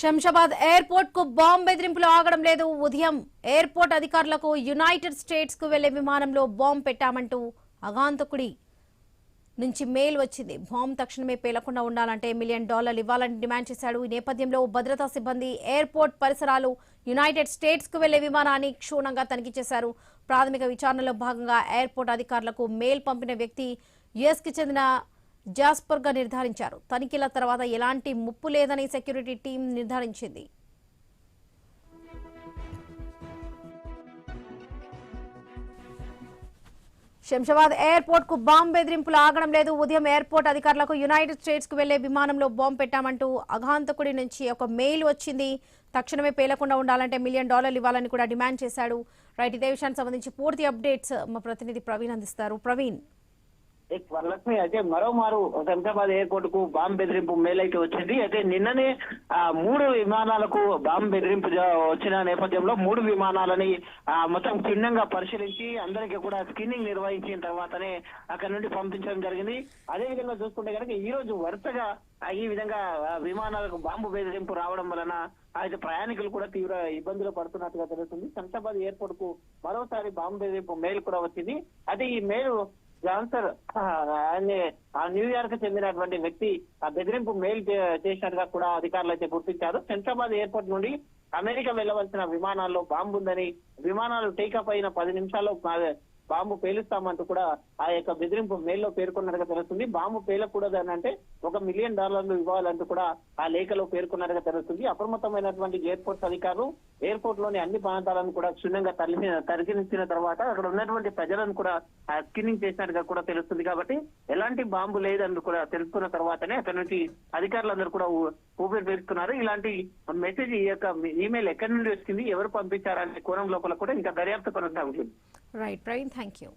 Shamshabad airport కు bomb బెదిరింపులు ఆగడం లేదు. ఉదయం ఎయిర్పోర్ట్ అధికారులకు యునైటెడ్ స్టేట్స్ కు వెళ్లే విమానంలో బాంబు పెట్టామంటూ అగాంతకుడి నుంచి మెయిల్ వచ్చింది. బాంబు తక్షణమే పేలకుండా ఉండాలంటే $1 మిలియన్ ఇవ్వాలని డిమాండ్ చేశాడు. ఈ నేపథ్యంలో భద్రతా సిబ్బంది ఎయిర్పోర్ట్ పరిసరాలు, యునైటెడ్ స్టేట్స్ కు వెళ్లే విమానాన్ని క్షుణ్ణంగా తనిఖీ చేశారు. ప్రాథమిక విచారణలో భాగంగా ఎయిర్పోర్ట్ అధికారులకు మెయిల్ పంపిన వ్యక్తి యుఎస్ కి చెందిన జాస్పర్ గా నిర్ధారించారు. తనిఖీల తర్వాత ఎలాంటి ముప్పు లేదని సెక్యూరిటీ టీం నిర్ధారించింది. శంషాబాద్ ఎయిర్పోర్ట్ కు బాంబు బెదిరింపులు ఆగడం లేదు. ఉదయం ఎయిర్పోర్ట్ అధికారులకు యునైటెడ్ స్టేట్స్ కు వెళ్లే విమానంలో బాంబు పెట్టామంటూ అఘాంతకుడి నుంచి ఒక మెయిల్ వచ్చింది. తక్షణమే పేలకుండా ఉండాలంటే $1 మిలియన్ ఇవ్వాలని కూడా డిమాండ్ చేశాడు. రైట్, ఇదే విషయానికి సంబంధించి పూర్తి అప్డేట్స్ మా ప్రతినిధి ప్రవీణ్ అందిస్తారు. ప్రవీణ్, వరలక్ష్మి, అయితే మరోమారు శంషాబాద్ ఎయిర్పోర్ట్ కు బాంబు బెదిరింపు మెయిల్ అయితే వచ్చింది. అయితే నిన్ననే 3 విమానాలకు బాంబు బెదిరింపు వచ్చిన నేపథ్యంలో 3 విమానాలని మొత్తం క్షుణ్ణంగా పరిశీలించి అందరికీ కూడా స్క్రీనింగ్ నిర్వహించిన తర్వాతనే అక్కడ నుండి పంపించడం జరిగింది. అదే విధంగా చూసుకుంటే కనుక ఈ రోజు వరుసగా ఈ విధంగా విమానాలకు బాంబు బెదిరింపు రావడం వలన అయితే ప్రయాణికులు కూడా తీవ్ర ఇబ్బందులు పడుతున్నట్టుగా తెలుస్తుంది. శంషాబాద్ ఎయిర్పోర్ట్ కు మరోసారి బాంబు బెదిరింపు మెయిల్ కూడా వచ్చింది. అయితే ఈ మెయిల్ జాన్సర్ న్యూయార్క్ చెందినటువంటి వ్యక్తి ఆ బెదిరింపు మెయిల్ చేసినట్టుగా కూడా అధికారులు అయితే గుర్తించారు. శంషాబాద్ ఎయిర్పోర్ట్ నుండి అమెరికా వెళ్లవలసిన విమానాల్లో బాంబు ఉందని, విమానాలు టేకప్ అయిన 10 నిమిషాల్లో బాంబు పేలుస్తామంటూ కూడా ఆ యొక్క బెదిరింపు మెయిల్లో పేర్కొన్నట్టుగా తెలుస్తుంది. బాంబు పేలకూడదు అని అంటే $1 మిలియన్ ఇవ్వాలంటూ కూడా ఆ లేఖలో పేర్కొన్నట్టుగా తెలుస్తుంది. అప్రమత్తమైనటువంటి ఎయిర్పోర్ట్ అధికారులు ఎయిర్పోర్ట్ లోని అన్ని ప్రాంతాలను కూడా క్షుణ్ణంగా పరిశీలించిన తర్వాత అక్కడ ఉన్నటువంటి ప్రజలను కూడా స్క్రీనింగ్ చేసినట్టుగా కూడా తెలుస్తుంది. కాబట్టి ఎలాంటి బాంబు లేదని కూడా తెలుసుకున్న తర్వాతనే అక్కడ నుంచి అధికారులందరూ కూడా ఊపిరి పీల్చుకున్నారు. ఇలాంటి మెసేజ్, ఈ యొక్క ఈమెయిల్ ఎక్కడి నుండి వచ్చింది, ఎవరు పంపించారనే కోణం లోపల కూడా ఇంకా దర్యాప్తు కొనసాగుతుంది. Right Praveen, thank you.